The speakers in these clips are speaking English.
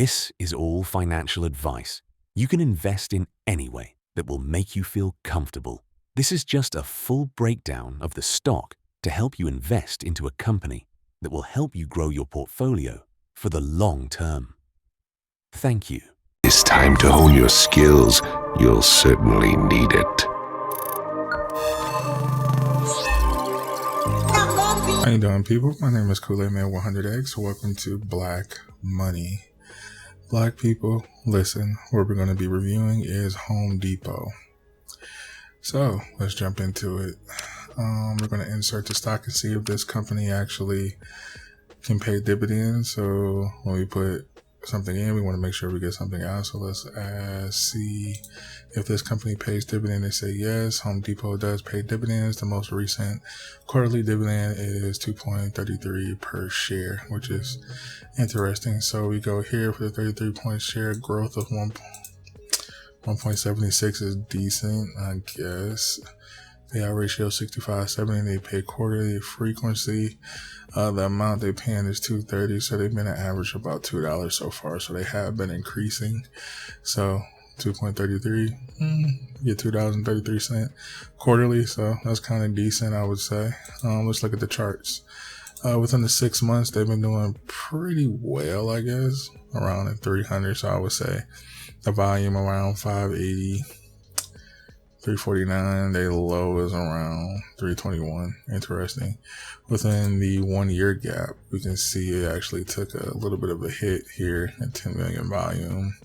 This is all financial advice. You can invest in any way that will make you feel comfortable. This is just a full breakdown of the stock to help you invest into a company that will help you grow your portfolio for the long term. Thank you. It's time to hone your skills. You'll certainly need it. How you doing, people? My name is Kool-Aid Man 100X. Welcome to Black Money. Black people, listen, what we're going to be reviewing is Home Depot. So let's jump into it. We're going to insert the stock and see if this company actually can pay dividends. So when we put something in, we want to make sure we get something out. So let's see if this company pays dividend. They say yes. Home Depot does pay dividends. The most recent quarterly dividend is 2.33 per share, which is interesting. So we go here for the 33 point share growth of 1.76 is decent, I guess. Payout ratio 65.70. They pay quarterly frequency. The amount they paying is $2.30, so they've been an average of about $2 so far. So they have been increasing. So 2.33, get $2.33 quarterly. So that's kind of decent, I would say. Let's look at the charts. Within the 6 months, they've been doing pretty well, I guess, around at 300. So I would say the volume around 580. 349, their low is around 321. Interesting. Within the 1 year gap, we can see it actually took a little bit of a hit here at 10 million volume.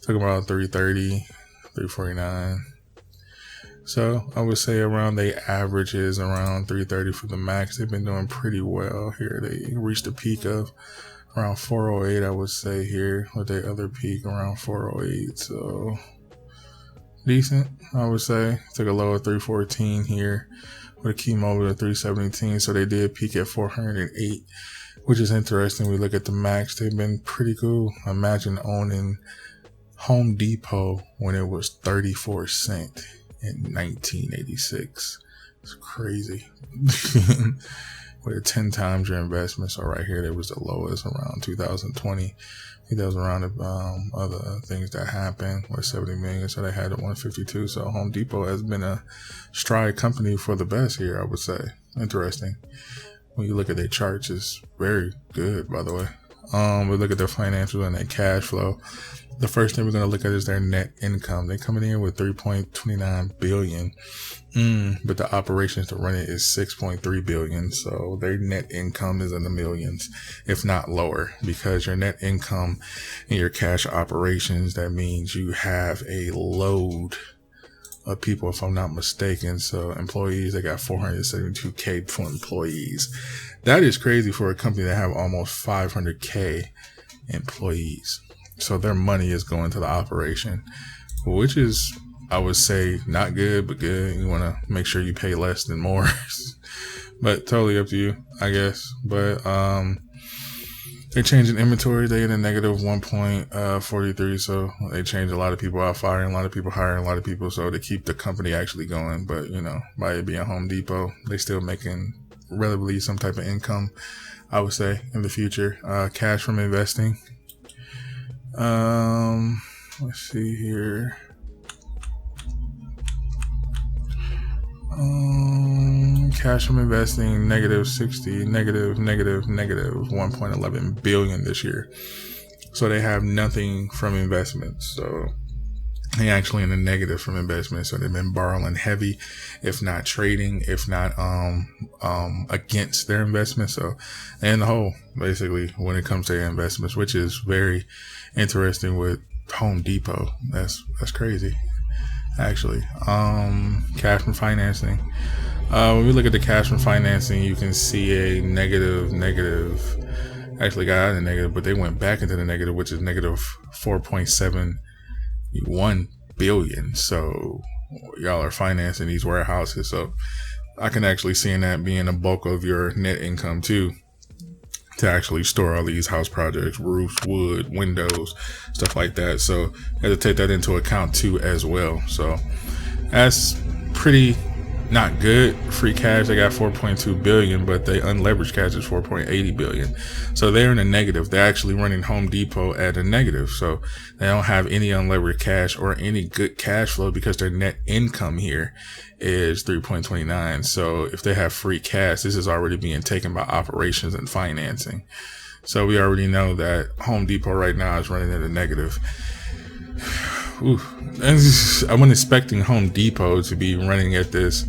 Took about 330, 349. So I would say around the average is around 330 for the max. They've been doing pretty well here. They reached a peak of around 408, I would say here, with their other peak around 408. So decent, I would say. Took a low of 314 here with a key moment of 317. So they did peak at 408, which is interesting. We look at the max, they've been pretty cool. Imagine owning Home Depot when it was 34 cents in 1986. It's crazy. With 10 times your investment. So right here, there was the lowest around 2020. He does around other things that happened with 70 million. So they had it 152. So Home Depot has been a stride company for the best here, I would say. Interesting. When you look at their charts, it's very good, by the way. We look at their financials and their cash flow. The first thing we're going to look at is their net income. They're coming in with 3.29 billion. But the operations to run it is 6.3 billion. So their net income is in the millions, if not lower, because your net income and your cash operations, that means you have a load of people, if I'm not mistaken. So employees, they got 472K for employees. That is crazy for a company that have almost 500K employees. So their money is going to the operation, which is, I would say, not good, but good. You want to make sure you pay less than more, but totally up to you, I guess. But they're changing inventory. They get a negative 1.43. So they change a lot of people out, firing a lot of people, hiring a lot of people. So to keep the company actually going. But, you know, by it being Home Depot, they still making relatively some type of income, I would say, in the future. Cash from investing. Let's see here. Cash from investing, negative 60, negative 1.11 billion this year. So they have nothing from investments. So they actually in the negative from investments. So they've been borrowing heavy, if not trading, if not against their investments. So and the whole, basically, when it comes to their investments, which is very interesting with Home Depot. That's crazy, actually. Cash from financing. When we look at the cash from financing, you can see a negative. Actually got out of the negative, but they went back into the negative, which is negative 4.71 billion. So y'all are financing these warehouses. So I can actually see in that being a bulk of your net income too, to actually store all these house projects, roofs, wood, windows, stuff like that. So you have to take that into account too as well. So that's pretty not good. Free cash, they got 4.2 billion, but they unleveraged cash is 4.80 billion. So they're in a negative. They're actually running Home Depot at a negative. So they don't have any unleveraged cash or any good cash flow because their net income here is 3.29. So if they have free cash, this is already being taken by operations and financing. So we already know that Home Depot right now is running at a negative. Ooh. I wasn't expecting Home Depot to be running at this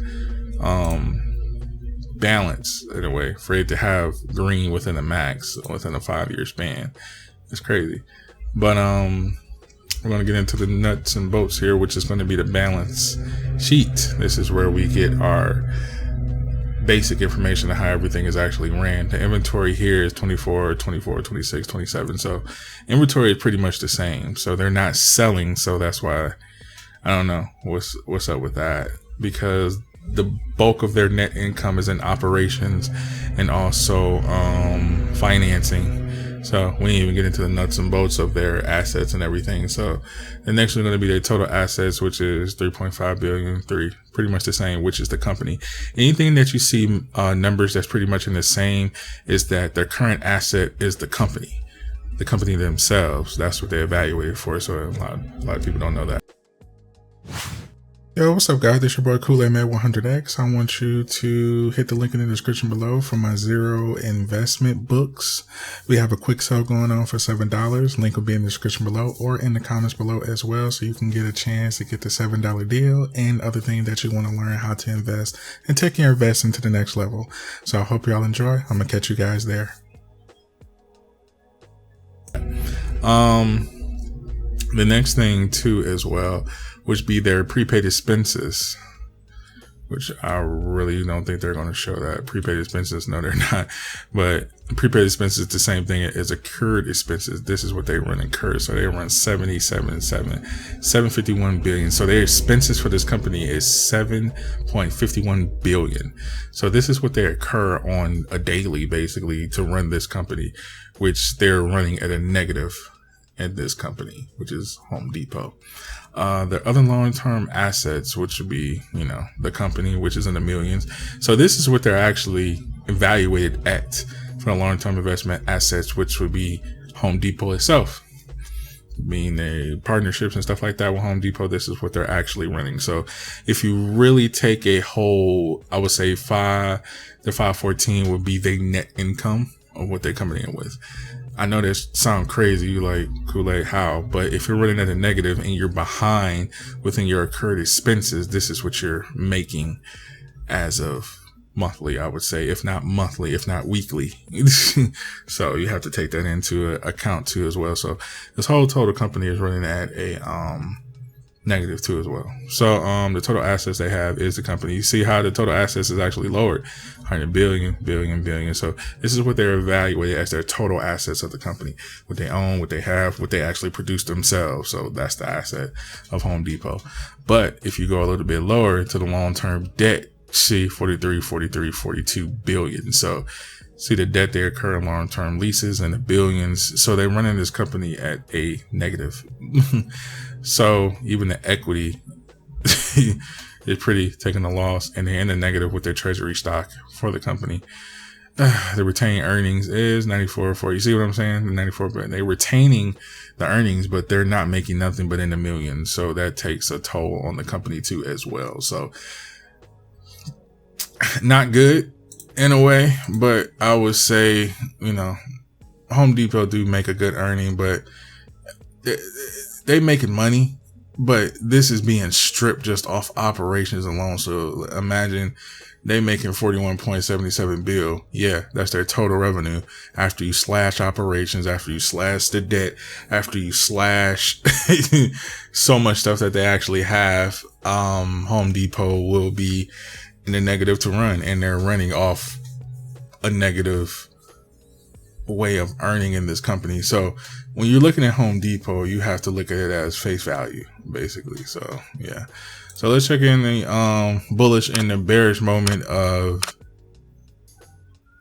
balance in a way, for it to have green within a max within a 5-year span. It's crazy. But we're going to get into the nuts and bolts here, which is going to be the balance sheet. This is where we get our basic information of how everything is actually ran. The inventory here is 24, 24, 26, 27. So inventory is pretty much the same. So they're not selling. So that's why I don't know what's up with that, because the bulk of their net income is in operations and also financing. So we didn't even get into the nuts and bolts of their assets and everything. So the next one's going to be their total assets, which is 3.5 billion, pretty much the same, which is the company. Anything that you see numbers that's pretty much in the same is that their current asset is the company themselves. That's what they evaluated for. So a lot of people don't know that. Yo, what's up, guys? This your boy Kool-Aid Man 100X. I want you to hit the link in the description below for my zero investment books. We have a quick sale going on for $7. Link will be in the description below or in the comments below as well, so you can get a chance to get the $7 deal and other things that you want to learn how to invest and take your investing to the next level. So I hope y'all enjoy. I'm gonna catch you guys there. The next thing too as well, which be their prepaid expenses, which I really don't think they're going to show that. Prepaid expenses, no, they're not. But prepaid expenses is the same thing as accrued expenses. This is what they run incurred. So they run 751 billion. So their expenses for this company is 7.51 billion. So this is what they incur on a daily, basically, to run this company, which they're running at a negative at this company, which is Home Depot. The other long-term assets, which would be, the company, which is in the millions. So this is what they're actually evaluated at for the long-term investment assets, which would be Home Depot itself. Being the partnerships and stuff like that with Home Depot, this is what they're actually running. So if you really take a whole, I would say the 514 would be the net income of what they're coming in with. I know this sound crazy, you like, Kool-Aid, how? But if you're running at a negative and you're behind within your accrued expenses, this is what you're making as of monthly, I would say, if not monthly, if not weekly. So you have to take that into account too as well. So this whole total company is running at a negative too as well. So the total assets they have is the company. You see how the total assets is actually lowered, 100 billion. So this is what they're evaluated as their total assets of the company, what they own, what they have, what they actually produce themselves. So that's the asset of Home Depot. But if you go a little bit lower to the long-term debt, see 42 billion. So see the debt they incur in long-term leases and the billions. So they're running this company at a negative. So even the equity is pretty taking a loss, and they're in the negative with their treasury stock for the company. The retained earnings is 94.4. You see what I'm saying? The 94, but they're retaining the earnings, but they're not making nothing but in the millions. So that takes a toll on the company too as well. So not good in a way, but I would say, Home Depot do make a good earning, but they making money, but this is being stripped just off operations alone. So imagine they making 41.77 bill. Yeah, that's their total revenue after you slash operations, after you slash the debt, after you slash so much stuff that they actually have. Home Depot will be in the negative to run, and they're running off a negative way of earning in this company. So when you're looking at Home Depot, you have to look at it as face value, basically. So yeah. So let's check in the bullish and the bearish moment of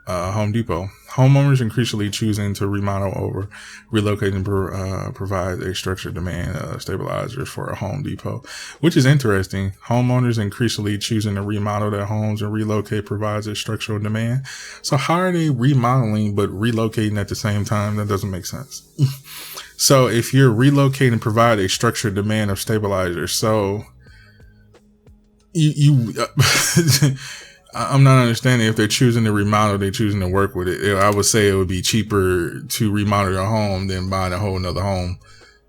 Home Depot. Homeowners increasingly choosing to remodel over relocating provides a structured demand stabilizers for a Home Depot, which is interesting. Homeowners increasingly choosing to remodel their homes and relocate provides a structural demand. So how are they remodeling but relocating at the same time? That doesn't make sense. So if you're relocating, provide a structured demand of stabilizers. So I'm not understanding if they're choosing to remodel, they're choosing to work with it. I would say it would be cheaper to remodel your home than buying a whole nother home.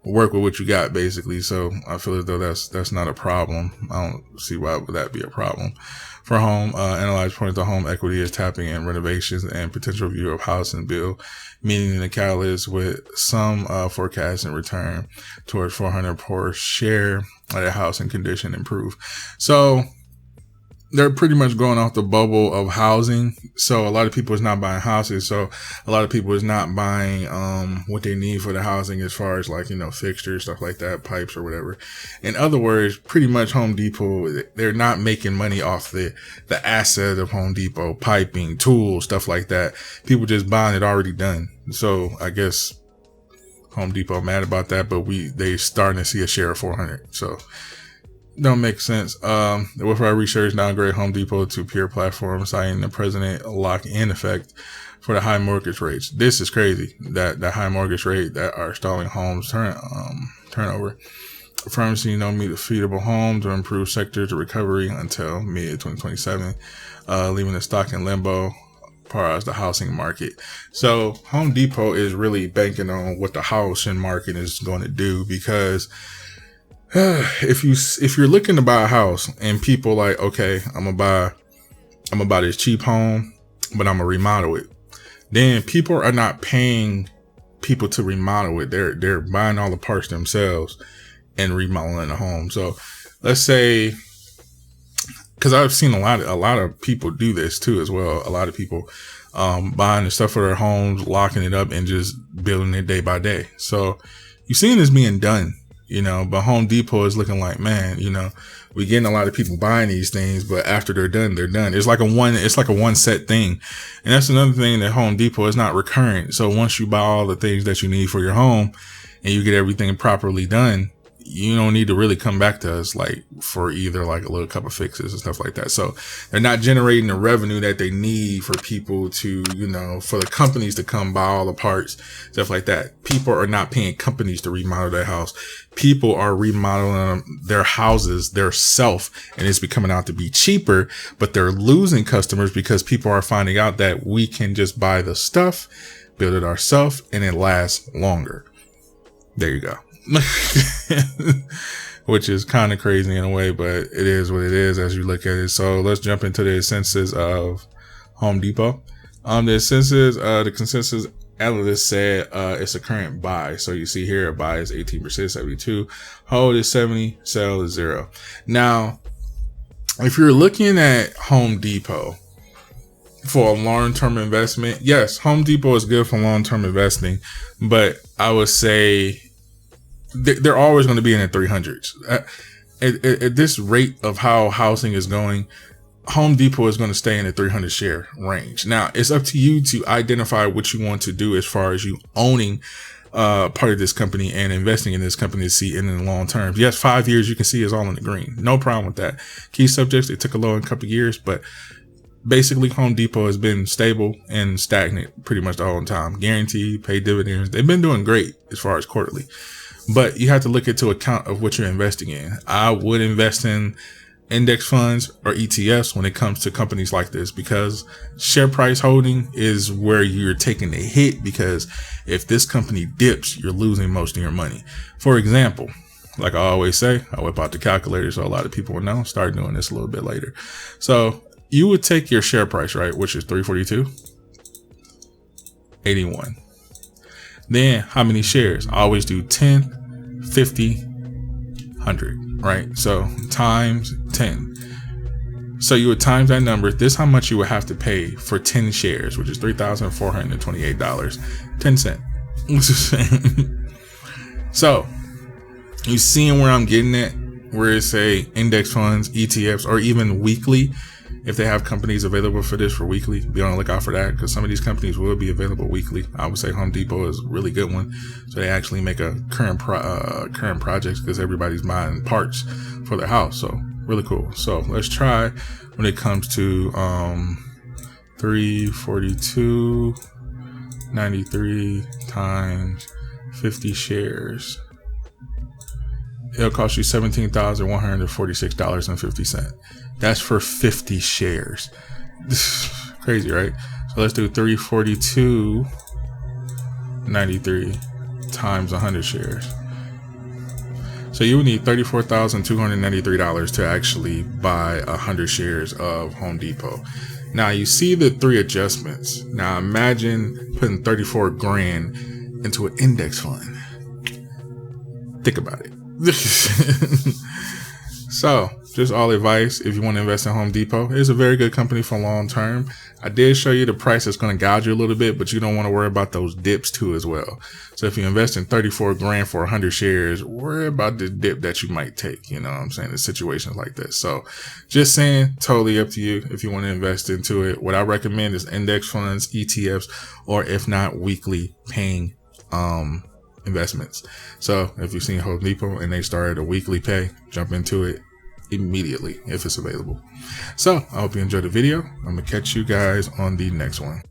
Work with what you got, basically. So I feel as though that's not a problem. I don't see why would that be a problem. For home, analyze points to home equity is tapping in renovations and potential view of housing bill, meaning the catalyst with some forecast and return towards 400 per share of the housing condition improve. So they're pretty much going off the bubble of housing. So a lot of people is not buying houses. So a lot of people is not buying what they need for the housing as far as like, fixtures, stuff like that, pipes or whatever. In other words, pretty much Home Depot, they're not making money off the asset of Home Depot, piping, tools, stuff like that. People just buying it already done. So I guess Home Depot mad about that, but they starting to see a share of 400. So don't make sense. With our research, downgrade Home Depot to peer platform, citing the president lock-in effect for the high mortgage rates. This is crazy. That high mortgage rate that are stalling homes turnover. Firms see no meet feasible homes or improve sectors of recovery until mid 2027, leaving the stock in limbo. As far as the housing market. So Home Depot is really banking on what the housing market is going to do, because if you're looking to buy a house and people like, okay, I'm gonna buy this cheap home, but I'm gonna remodel it, then people are not paying people to remodel it. They're buying all the parts themselves and remodeling the home. So let's say, because I've seen a lot of people do this too as well. A lot of people buying the stuff for their homes, locking it up, and just building it day by day. So you're seeing this being done. But Home Depot is looking like, man, we're getting a lot of people buying these things, but after they're done, they're done. It's like a one set thing. And that's another thing that Home Depot is not recurrent. So once you buy all the things that you need for your home and you get everything properly done, you don't need to really come back to us like for either like a little couple fixes and stuff like that. So they're not generating the revenue that they need for people to, for the companies to come buy all the parts, stuff like that. People are not paying companies to remodel their house. People are remodeling their houses themselves, and it's becoming out to be cheaper, but they're losing customers because people are finding out that we can just buy the stuff, build it ourselves, and it lasts longer. There you go. Which is kind of crazy in a way, but it is what it is as you look at it. So let's jump into the consensus of Home Depot. The consensus analyst said it's a current buy. So you see here, a buy is 18%, 72, hold is 70, sell is 0. Now, if you're looking at Home Depot for a long-term investment, yes, Home Depot is good for long-term investing, but I would say they're always going to be in the 300s. At this rate of how housing is going, Home Depot is going to stay in the 300 share range. Now, it's up to you to identify what you want to do as far as you owning part of this company and investing in this company to see in the long term. Yes, 5 years you can see is all in the green. No problem with that. Key subjects, they took a low in a couple of years, but basically Home Depot has been stable and stagnant pretty much the whole time. Guaranteed, pay dividends. They've been doing great as far as quarterly. But you have to look into account of what you're investing in. I would invest in index funds or ETFs when it comes to companies like this, because share price holding is where you're taking a hit, because if this company dips, you're losing most of your money. For example, like I always say, I whip out the calculator so a lot of people will know. Start doing this a little bit later. So you would take your share price, right, which is 342.81. Then how many shares? I always do 10, 50, 100, right? So times 10. So you would times that number. This is how much you would have to pay for 10 shares, which is $3,428.10. So you seeing where I'm getting at, where it's a index funds, ETFs, or even weekly. if they have companies available for this for weekly, be on the lookout for that, because some of these companies will be available weekly. I would say Home Depot is a really good one. So they actually make a current projects, because everybody's buying parts for their house. So really cool. So let's try when it comes to 342.93 times 50 shares. It'll cost you $17,146.50. That's for 50 shares. Crazy, right? So let's do 342.93 times 100 shares. So you would need $34,293 to actually buy 100 shares of Home Depot. Now you see the 3 adjustments. Now imagine putting 34 grand into an index fund. Think about it. So just all advice, if you want to invest in Home Depot, it's a very good company for long term. I did show you the price that's going to gouge you a little bit, but you don't want to worry about those dips too as well. So if you invest in 34 grand for 100 shares, worry about the dip that you might take. You know what I'm saying? In situations like this. So just saying, totally up to you if you want to invest into it. What I recommend is index funds, ETFs, or if not, weekly paying investments. So if you've seen Home Depot and they started a weekly pay, jump into it immediately if it's available. So I hope you enjoyed the video. I'm gonna catch you guys on the next one.